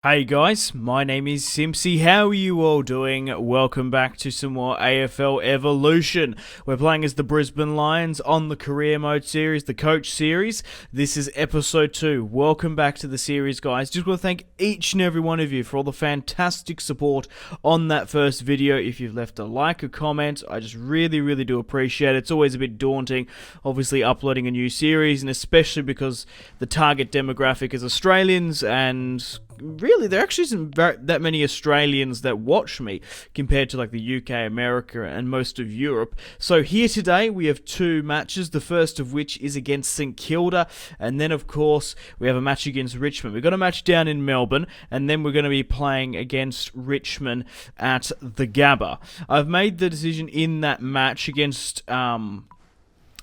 Hey guys, my name is Simpzy. How are you all doing? Welcome back to some more AFL Evolution. We're playing as the Brisbane Lions on the Career Mode series, the Coach series. This is episode 2. Welcome back to the series, guys. Just want to thank each and every one of you for all the fantastic support on that first video. If you've left a like, a comment, I just really do appreciate it. It's always a bit daunting, obviously, uploading a new series, and especially because the target demographic is Australians, and really, there actually isn't that many Australians that watch me compared to like the UK, America, and most of Europe. So here today we have two matches, the first of which is against St Kilda, and then of course we have a match against Richmond. We've got a match down in Melbourne, and then we're going to be playing against Richmond at the Gabba. I've made the decision in that match against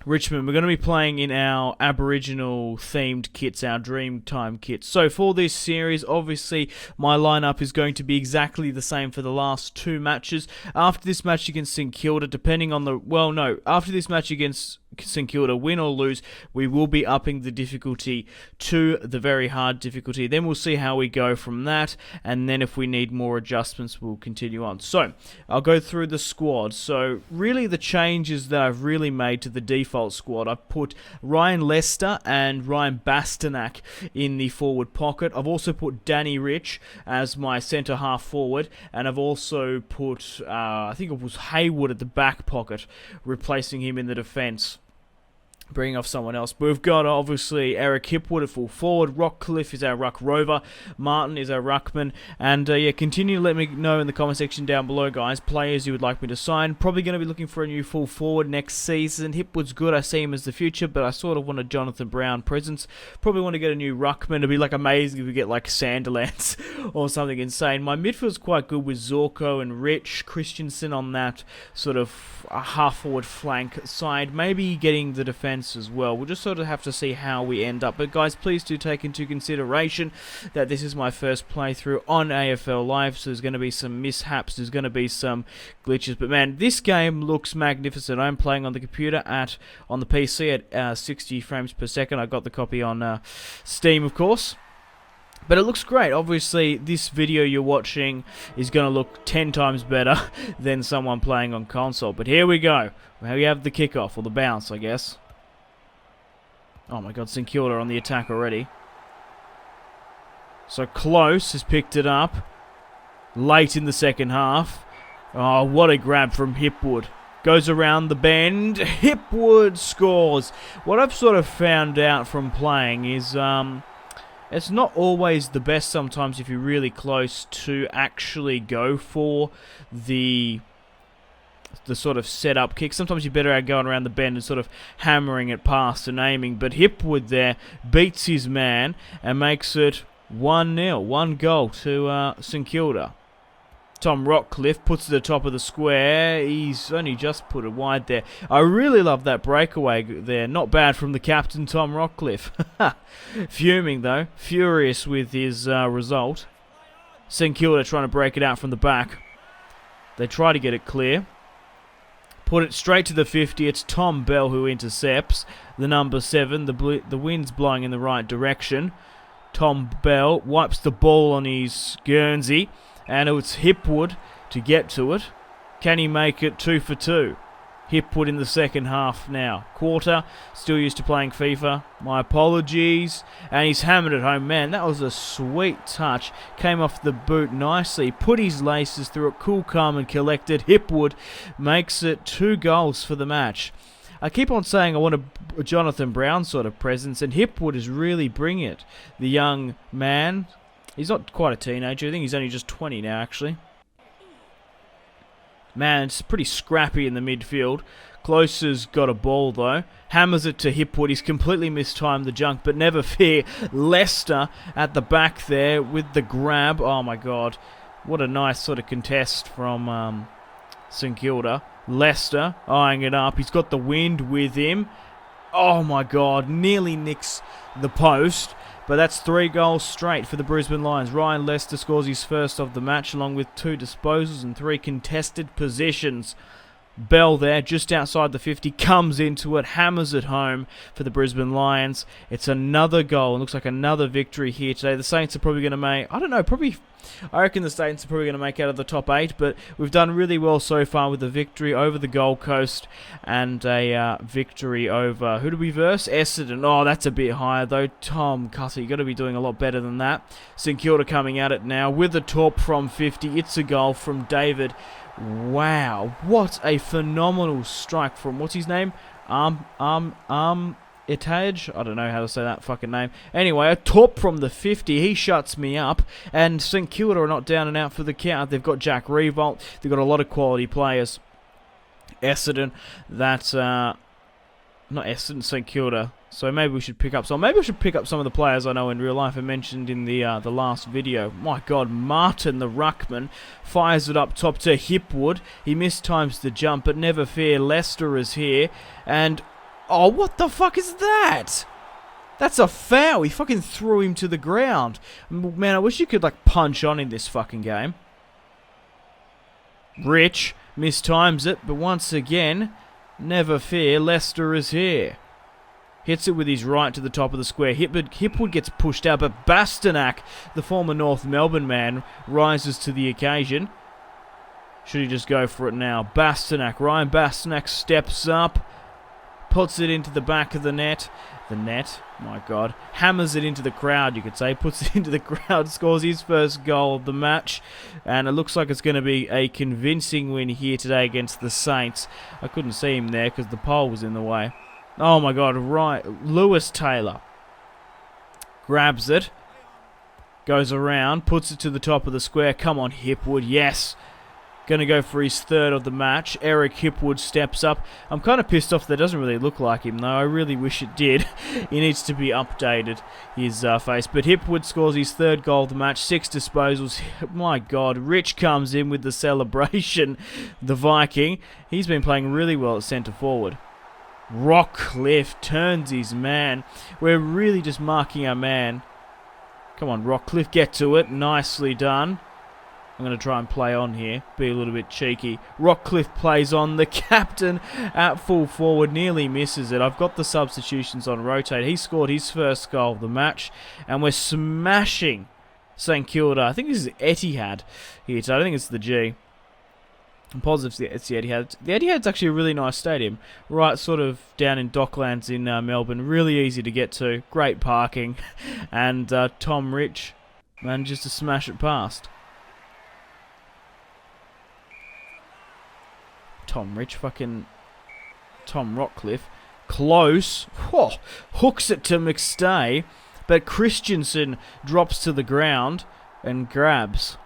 Richmond, we're going to be playing in our Aboriginal themed kits, our Dreamtime kits. So for this series, obviously my lineup is going to be exactly the same for the last two matches. After this match against St Kilda, depending on after this match against St Kilda, win or lose, we will be upping the difficulty to the very hard difficulty. Then we'll see how we go from that, and then if we need more adjustments, we'll continue on. So I'll go through the squad. So really the changes that I've really made to the default squad, I've put Ryan Lester and Ryan Bastanak in the forward pocket. I've also put Danny Rich as my centre half forward, and I've also put I think it was Hipwood at the back pocket, replacing him in the defence, bringing off someone else. But we've got obviously Eric Hipwood at full forward, Rockcliffe is our ruck rover, Martin is our ruckman, and continue to let me know in the comment section down below, guys, players you would like me to sign. Probably going to be looking for a new full forward next season. Hipwood's good, I see him as the future, but I sort of want a Jonathan Brown presence. Probably want to get a new ruckman. It'd be like amazing if we get like Sanderlands or something insane. My midfield's quite good with Zorko and Rich, Christensen on that sort of half forward flank side, maybe getting the defence as well. We'll just sort of have to see how we end up. But guys, please do take into consideration that this is my first playthrough on AFL Live, so there's going to be some mishaps, there's going to be some glitches. But man, this game looks magnificent. I'm playing on the computer on the PC at 60 frames per second. I got the copy on Steam, of course. But it looks great. Obviously, this video you're watching is going to look 10 times better than someone playing on console. But here we go. We have the kickoff, or the bounce, I guess. Oh my god, St Kilda on the attack already. So Close has picked it up late in the second half. Oh, what a grab from Hipwood. Goes around the bend. Hipwood scores. What I've sort of found out from playing is it's not always the best sometimes if you're really close to actually go for the sort of set-up kick. Sometimes you're better at going around the bend and sort of hammering it past and aiming. But Hipwood there beats his man and makes it 1-0. One goal to St Kilda. Tom Rockcliffe puts it at the top of the square. He's only just put it wide there. I really love that breakaway there. Not bad from the captain, Tom Rockcliffe. Fuming, though. Furious with his result. St Kilda trying to break it out from the back. They try to get it clear. Put it straight to the 50. It's Tom Bell who intercepts. The number 7. The wind's blowing in the right direction. Tom Bell wipes the ball on his Guernsey. And it's Hipwood to get to it. Can he make it 2 for 2? Hipwood in the second half now. Quarter. Still used to playing FIFA. My apologies. And he's hammered it home. Man, that was a sweet touch. Came off the boot nicely. Put his laces through it. Cool, calm and collected. Hipwood makes it 2 goals for the match. I keep on saying I want a Jonathan Brown sort of presence, and Hipwood is really bringing it. The young man, he's not quite a teenager. I think he's only just 20 now, actually. Man, it's pretty scrappy in the midfield. Close has got a ball, though. Hammers it to Hipwood. He's completely mistimed the junk, but never fear. Lester at the back there with the grab. Oh, my God. What a nice sort of contest from St Kilda. Lester eyeing it up. He's got the wind with him. Oh, my God. Nearly nicks the post. But that's 3 goals straight for the Brisbane Lions. Ryan Lester scores his first of the match, along with 2 disposals and 3 contested positions. Bell there, just outside the 50, comes into it, hammers it home for the Brisbane Lions. It's another goal. It looks like another victory here today. The Saints are probably going to make, I reckon the Saints are probably going to make out of the top 8, but we've done really well so far with the victory over the Gold Coast and a victory over, who do we verse? Essendon. Oh, that's a bit higher though. Tom Cutter, you've got to be doing a lot better than that. St Kilda coming at it now with a torp from 50. It's a goal from David. Wow, what a phenomenal strike from, what's his name? Itage? I don't know how to say that fucking name. Anyway, a top from the 50. He shuts me up. And St Kilda are not down and out for the count. They've got Jack Revolt. They've got a lot of quality players. Essendon, that's not Essendon, St Kilda. So maybe we should pick up some. Maybe we should pick up some of the players I know in real life I mentioned in the last video. My God, Martin the ruckman fires it up top to Hipwood. He mistimes the jump, but never fear, Leicester is here. And oh, what the fuck is that? That's a foul. He fucking threw him to the ground. Man, I wish you could like punch on in this fucking game. Rich mistimes it, but once again, never fear, Leicester is here. Hits it with his right to the top of the square. Hipwood gets pushed out, but Bastanak, the former North Melbourne man, rises to the occasion. Should he just go for it now? Ryan Bastanak steps up, puts it into the back of the net. My God. Hammers it into the crowd, you could say. Puts it into the crowd, scores his first goal of the match. And it looks like it's going to be a convincing win here today against the Saints. I couldn't see him there because the pole was in the way. Oh my God, right. Lewis Taylor grabs it, goes around, puts it to the top of the square. Come on, Hipwood, yes. Going to go for his third of the match. Eric Hipwood steps up. I'm kind of pissed off that doesn't really look like him, though. I really wish it did. He needs to be updated, his face. But Hipwood scores his third goal of the match. 6 disposals. My God, Rich comes in with the celebration. The Viking. He's been playing really well at centre forward. Rockcliffe turns his man. We're really just marking our man. Come on, Rockcliffe, get to it. Nicely done. I'm going to try and play on here. Be a little bit cheeky. Rockcliffe plays on. The captain at full forward nearly misses it. I've got the substitutions on rotate. He scored his first goal of the match. And we're smashing St Kilda. I think this is Etihad here. So I think it's the G. I'm positive it's the Etihad. The Etihad's actually a really nice stadium. Right sort of down in Docklands in Melbourne. Really easy to get to. Great parking. And Tom Rich manages to smash it past. Tom Rockcliffe. Close. Whoa. Hooks it to McStay. But Christensen drops to the ground and grabs.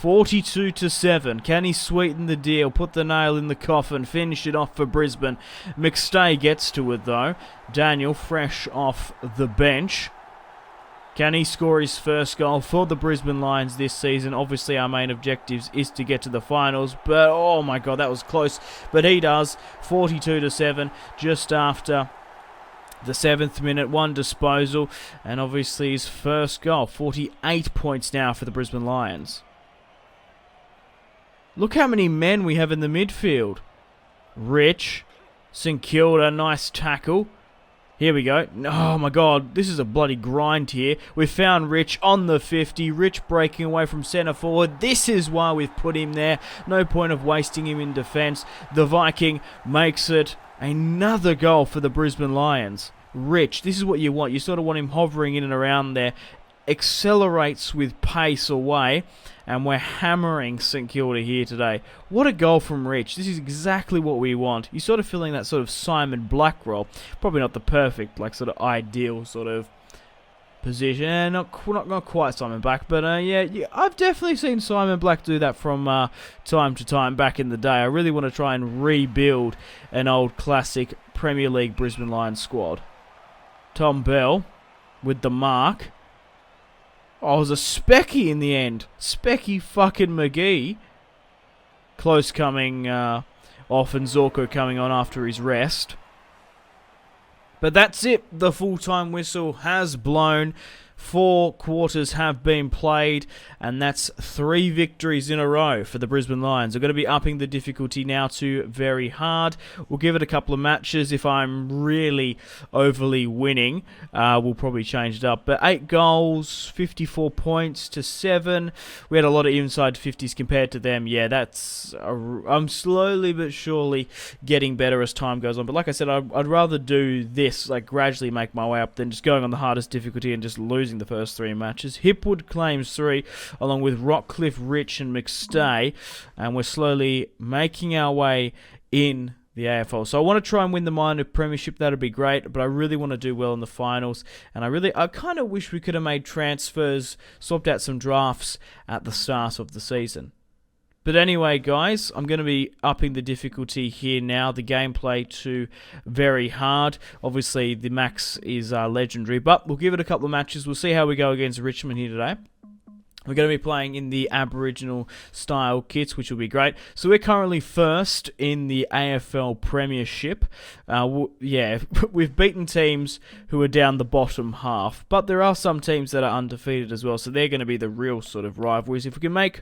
42-7. Can he sweeten the deal? Put the nail in the coffin. Finish it off for Brisbane. McStay gets to it though. Daniel fresh off the bench. Can he score his first goal for the Brisbane Lions this season? Obviously our main objective is to get to the finals. But oh my God, that was close. But he does. 42-7 just after the 7th minute. 1 disposal. And obviously his first goal. 48 points now for the Brisbane Lions. Look how many men we have in the midfield. Rich. St Kilda, nice tackle. Here we go. Oh my God, this is a bloody grind here. We've found Rich on the 50. Rich breaking away from centre forward. This is why we've put him there. No point of wasting him in defence. The Viking makes it another goal for the Brisbane Lions. Rich, this is what you want. You sort of want him hovering in and around there. Accelerates with pace away. And we're hammering St Kilda here today. What a goal from Rich. This is exactly what we want. You're sort of feeling that sort of Simon Black role. Probably not the perfect, like sort of ideal sort of position. Not quite Simon Black, but yeah, I've definitely seen Simon Black do that from time to time back in the day. I really want to try and rebuild an old classic Premier League Brisbane Lions squad. Tom Bell with the mark. Oh, it was a Specky in the end. Specky fucking McGee. Close coming off and Zorko coming on after his rest. But that's it. The full-time whistle has blown. 4 quarters have been played, and that's 3 victories in a row for the Brisbane Lions. We're going to be upping the difficulty now to very hard. We'll give it a couple of matches. If I'm really overly winning, we'll probably change it up. But 8 goals, 54 points to 7. We had a lot of inside 50s compared to them. Yeah, I'm slowly but surely getting better as time goes on. But like I said, I'd rather do this, like gradually make my way up, than just going on the hardest difficulty and just losing the first 3 matches. Hipwood claims 3, along with Rockcliffe, Rich and McStay, and we're slowly making our way in the AFL. So I want to try and win the minor premiership. That'd be great, but I really want to do well in the finals, and I kind of wish we could have made transfers, swapped out some drafts at the start of the season. But anyway, guys, I'm going to be upping the difficulty here now, the gameplay to very hard. Obviously, the max is legendary, but we'll give it a couple of matches. We'll see how we go against Richmond here today. We're going to be playing in the Aboriginal style kits, which will be great. So we're currently first in the AFL Premiership. We've beaten teams who are down the bottom half, but there are some teams that are undefeated as well, so they're going to be the real sort of rivalries. If we can make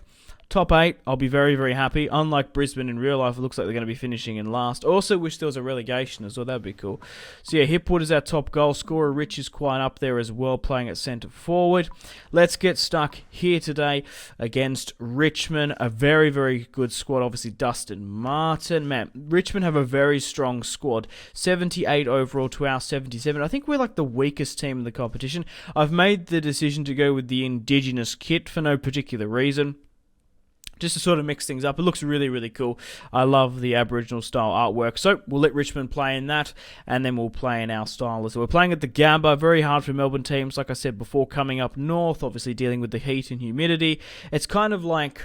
top 8, I'll be very, very happy. Unlike Brisbane in real life, it looks like they're going to be finishing in last. Also wish there was a relegation as well. That'd be cool. So yeah, Hipwood is our top goal scorer. Rich is quite up there as well, playing at centre forward. Let's get stuck here today against Richmond. A very, very good squad. Obviously, Dustin Martin. Man, Richmond have a very strong squad. 78 overall to our 77. I think we're like the weakest team in the competition. I've made the decision to go with the Indigenous kit for no particular reason, just to sort of mix things up. It looks really, really cool. I love the Aboriginal style artwork. So we'll let Richmond play in that, and then we'll play in our style as well. We're playing at the Gabba. Very hard for Melbourne teams, like I said before, coming up north, obviously dealing with the heat and humidity. It's kind of like,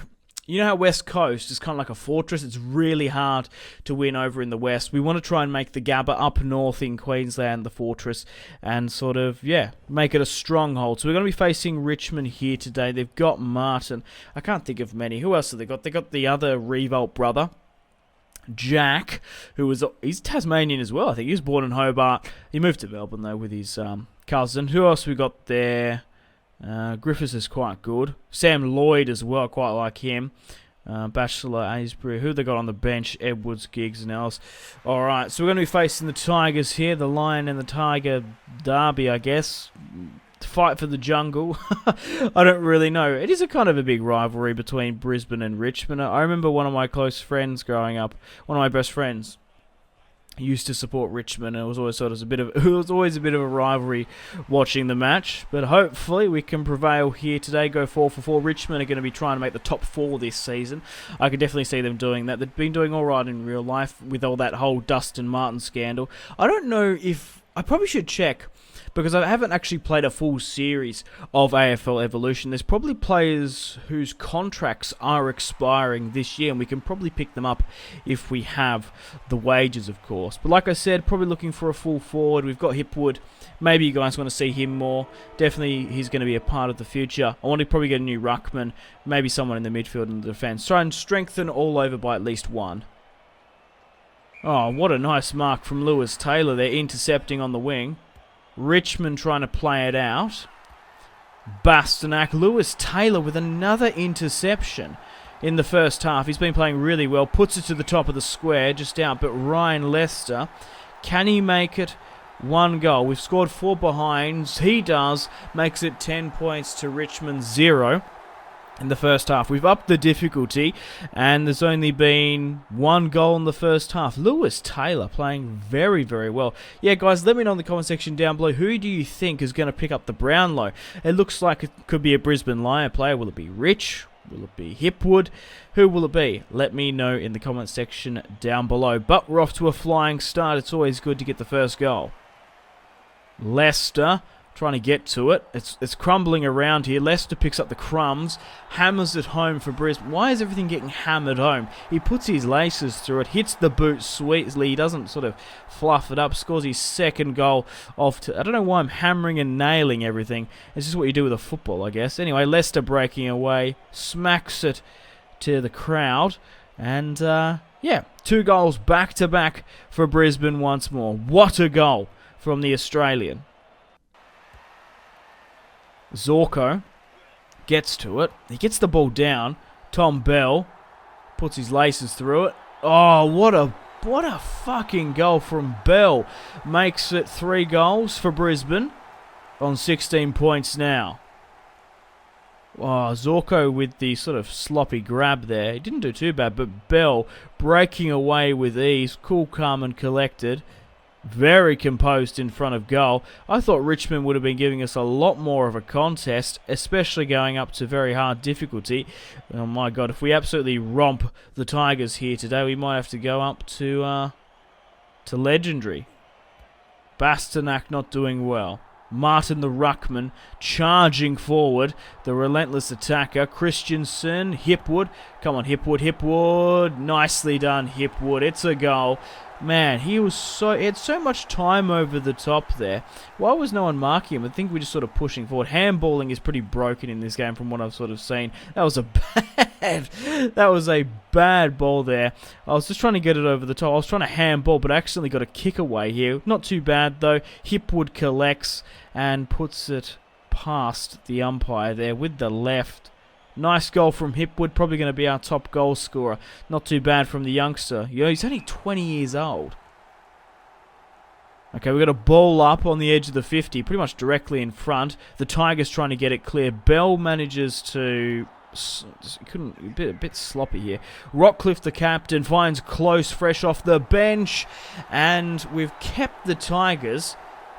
you know how West Coast is kind of like a fortress? It's really hard to win over in the West. We want to try and make the Gabba up north in Queensland the fortress, and sort of, make it a stronghold. So we're going to be facing Richmond here today. They've got Martin. I can't think of many. Who else have they got? They got the other Revolt brother, Jack, he's Tasmanian as well. I think he was born in Hobart. He moved to Melbourne though with his cousin. Who else we got there? Griffiths is quite good. Sam Lloyd as well, quite like him. Bachelor, Aysbury. Who they got on the bench? Edwards, Giggs and else. Alright, so we're going to be facing the Tigers here. The Lion and the Tiger derby, I guess. Fight for the jungle. I don't really know. It is a kind of a big rivalry between Brisbane and Richmond. I remember one of my close friends growing up, one of my best friends, used to support Richmond, and it was always a bit of a rivalry watching the match. But hopefully we can prevail here today. Go 4 for 4. Richmond are going to be trying to make the top 4 this season. I could definitely see them doing that. They've been doing all right in real life with all that whole Dustin Martin scandal. I don't know if I probably should check, because I haven't actually played a full series of AFL Evolution. There's probably players whose contracts are expiring this year, and we can probably pick them up if we have the wages, of course. But like I said, probably looking for a full forward. We've got Hipwood. Maybe you guys want to see him more. Definitely he's going to be a part of the future. I want to probably get a new ruckman, maybe someone in the midfield and the defence. Try and strengthen all over by at least one. Oh, what a nice mark from Lewis Taylor. They're intercepting on the wing. Richmond trying to play it out. Bastanak. Lewis Taylor with another interception in the first half. He's been playing really well. Puts it to the top of the square, just out. But Ryan Lester, can he make it? 1 goal. We've scored 4 behinds. He does. Makes it 10 points to Richmond 0. In the first half. We've upped the difficulty, and there's only been 1 goal in the first half. Lewis Taylor playing very, very well. Yeah, guys, let me know in the comment section down below, who do you think is going to pick up the Brownlow? It looks like it could be a Brisbane Lion player. Will it be Rich? Will it be Hipwood? Who will it be? Let me know in the comment section down below. But we're off to a flying start. It's always good to get the first goal. Leicester trying to get to it. It's crumbling around here. Leicester picks up the crumbs, hammers it home for Brisbane. Why is everything getting hammered home? He puts his laces through it, hits the boot sweetly. He doesn't sort of fluff it up. Scores his second goal off. I don't know why I'm hammering and nailing everything. It's just what you do with a football, I guess. Anyway, Leicester breaking away, smacks it to the crowd, and 2 goals back to back for Brisbane once more. What a goal from the Australian. Zorko gets to it. He gets the ball down. Tom Bell puts his laces through it. Oh, what a fucking goal from Bell. Makes it 3 goals for Brisbane on 16 points now. Oh, Zorko with the sort of sloppy grab there. He didn't do too bad, but Bell breaking away with ease. Cool, calm and collected. Very composed in front of goal. I thought Richmond would have been giving us a lot more of a contest, especially going up to very hard difficulty. Oh my god, if we absolutely romp the Tigers here today, we might have to go up to legendary. Bastanak not doing well. Martin the ruckman charging forward. The relentless attacker. Christensen. Hipwood. Come on, Hipwood. Nicely done, Hipwood. It's a goal. Man, he had so much time over the top there. Why was no one marking him? I think we're just sort of pushing forward. Handballing is pretty broken in this game from what I've sort of seen. That was a bad ball there. I was just trying to get it over the top. I was trying to handball, but I accidentally got a kick away here. Not too bad, though. Hipwood collects and puts it past the umpire there with the left. Nice goal from Hipwood, probably going to be our top goal scorer. Not too bad from the youngster. Yo, he's only 20 years old. Okay, we've got a ball up on the edge of the 50, pretty much directly in front. The Tigers trying to get it clear. Bell manages to... a bit sloppy here. Rockcliffe, the captain, finds Close fresh off the bench. And we've kept the Tigers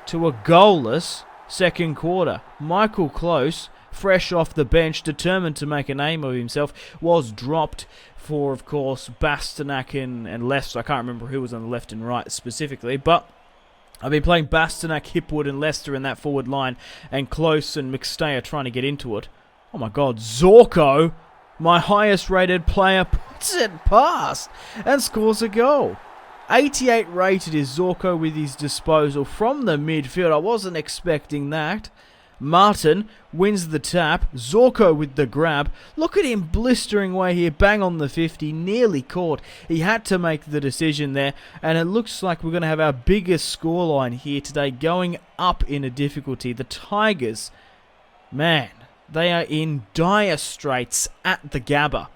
to a goalless second quarter. Michael Close, fresh off the bench, determined to make a name of himself, was dropped for, of course, Bastanak and Lester. I can't remember who was on the left and right specifically, but I've been playing Bastanak, Hipwood and Lester in that forward line, and Close and McStay are trying to get into it. Oh my god, Zorko, my highest rated player, puts it past and scores a goal. 88 rated is Zorko with his disposal from the midfield. I wasn't expecting that. Martin wins the tap. Zorko with the grab. Look at him blistering away here. Bang on the 50. Nearly caught. He had to make the decision there. And it looks like we're going to have our biggest scoreline here today, going up in a difficulty. The Tigers, man, they are in dire straits at the Gabba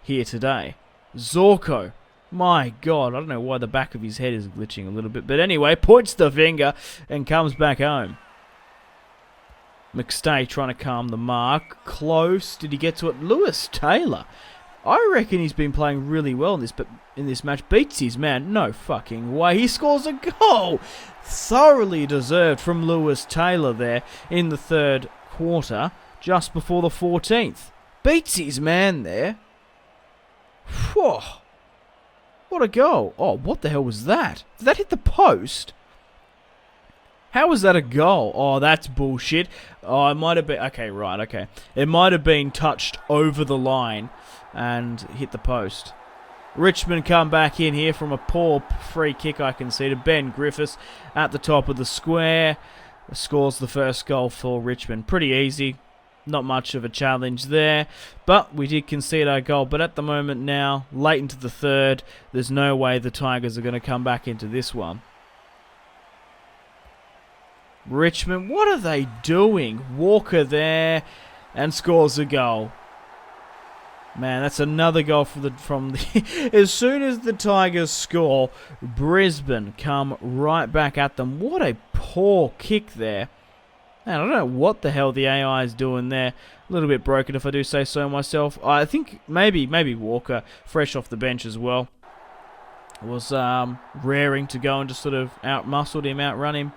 here today. Zorko, my god, I don't know why the back of his head is glitching a little bit. But anyway, points the finger and comes back home. McStay trying to calm the mark. Close. Did he get to it? Lewis Taylor. I reckon he's been playing really well in this match. Beats his man. No fucking way. He scores a goal. Thoroughly deserved from Lewis Taylor there in the third quarter, just before the 14th. Beats his man there. Whew. What a goal. Oh, what the hell was that? Did that hit the post? How was that a goal? Oh, that's bullshit. Oh, it might have been... Okay, right, okay. It might have been touched over the line and hit the post. Richmond come back in here from a poor free kick, I conceded. Ben Griffiths at the top of the square scores the first goal for Richmond. Pretty easy. Not much of a challenge there. But we did concede our goal. But at the moment now, late into the third, there's no way the Tigers are going to come back into this one. Richmond, what are they doing? Walker there and scores a goal. Man, that's another goal from the as soon as the Tigers score, Brisbane come right back at them. What a poor kick there. Man, I don't know what the hell the AI is doing there. A little bit broken if I do say so myself. I think maybe Walker, fresh off the bench as well, was raring to go and just sort of out-muscled him, outrun him.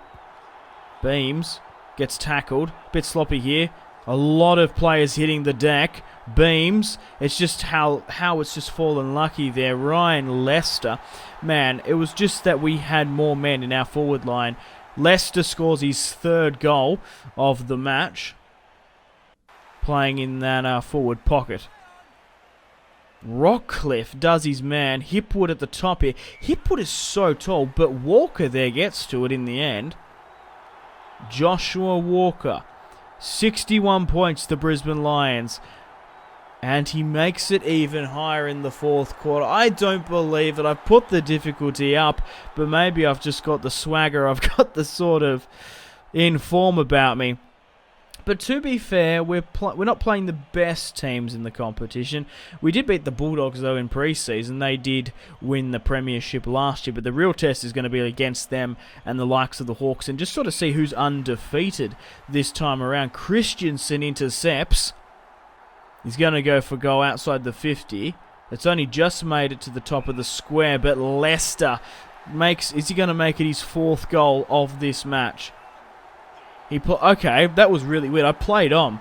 Beams gets tackled. Bit sloppy here. A lot of players hitting the deck. Beams. It's just how it's just fallen lucky there. Ryan Lester. Man, it was just that we had more men in our forward line. Lester scores his third goal of the match, playing in that forward pocket. Rockcliffe does his man. Hipwood at the top here. Hipwood is so tall, but Walker there gets to it in the end. Joshua Walker, 61 points, the Brisbane Lions. And he makes it even higher in the fourth quarter. I don't believe it. I've put the difficulty up, but maybe I've just got the swagger. I've got the sort of inform about me. But to be fair, we're not playing the best teams in the competition. We did beat the Bulldogs, though, in pre-season. They did win the premiership last year, but the real test is going to be against them and the likes of the Hawks, and just sort of see who's undefeated this time around. Christensen intercepts. He's going to go for goal outside the 50. It's only just made it to the top of the square, but Leicester is he going to make it his 4th goal of this match? Okay, that was really weird. I played on,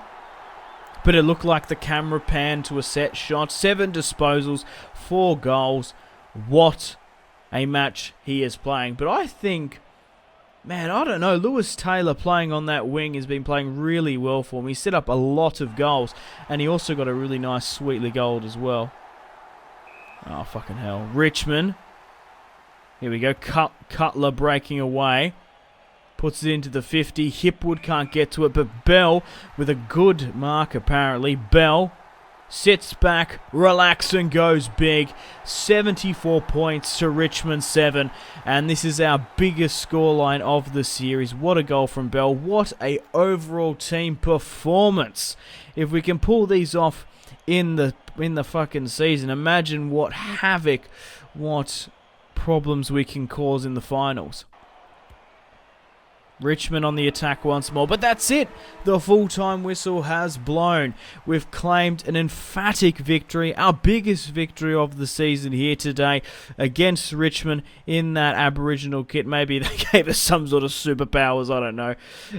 but it looked like the camera panned to a set shot. 7 disposals, 4 goals. What a match he is playing. But I think, man, I don't know. Lewis Taylor playing on that wing has been playing really well for him. He set up a lot of goals, and he also got a really nice Sweetly goal as well. Oh, fucking hell. Richmond. Here we go. Cutler breaking away. Puts it into the 50. Hipwood can't get to it, but Bell with a good mark apparently. Bell sits back, relax and goes big. 74 points to Richmond 7. And this is our biggest scoreline of the series. What a goal from Bell. What a overall team performance. If we can pull these off in the fucking season, imagine what havoc, what problems we can cause in the finals. Richmond on the attack once more, but that's it. The full-time whistle has blown. We've claimed an emphatic victory, our biggest victory of the season here today against Richmond in that Aboriginal kit. Maybe they gave us some sort of superpowers, I don't know.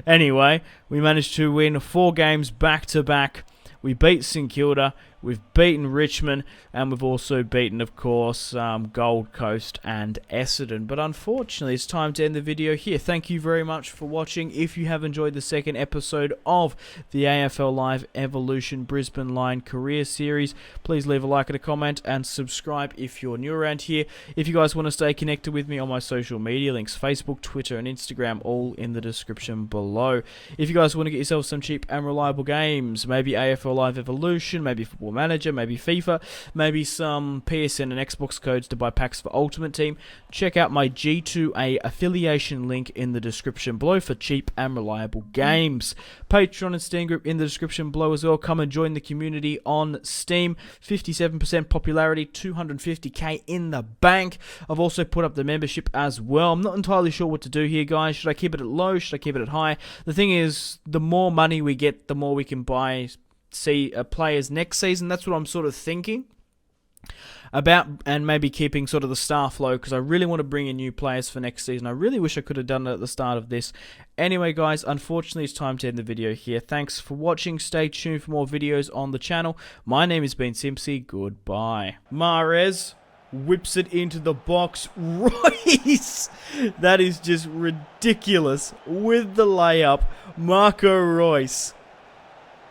Anyway, we managed to win 4 games back-to-back. We beat St Kilda, we've beaten Richmond, and we've also beaten, of course, Gold Coast and Essendon. But unfortunately, it's time to end the video here. Thank you very much for watching. If you have enjoyed the second episode of the AFL Live Evolution Brisbane Lion Career Series, please leave a like and a comment and subscribe if you're new around here. If you guys want to stay connected with me on my social media links, Facebook, Twitter, and Instagram, all in the description below. If you guys want to get yourself some cheap and reliable games, maybe AFL Live Evolution, maybe Football Manager, maybe FIFA, maybe some PSN and Xbox codes to buy packs for Ultimate Team, check out my G2A affiliation link in the description below for cheap and reliable games. Patreon and Steam group in the description below as well. Come and join the community on Steam. 57% popularity, 250k in the bank. I've also put up the membership as well. I'm not entirely sure what to do here, guys. Should I keep it at low? Should I keep it at high? The thing is, the more money we get, the more we can buy players next season. That's what I'm sort of thinking about, and maybe keeping sort of the staff low, because I really want to bring in new players for next season. I really wish I could have done it at the start of this. Anyway, guys, unfortunately, it's time to end the video here. Thanks for watching. Stay tuned for more videos on the channel. My name has been Simpzy. Goodbye. Mahrez whips it into the box. Royce! That is just ridiculous with the layup. Marco Royce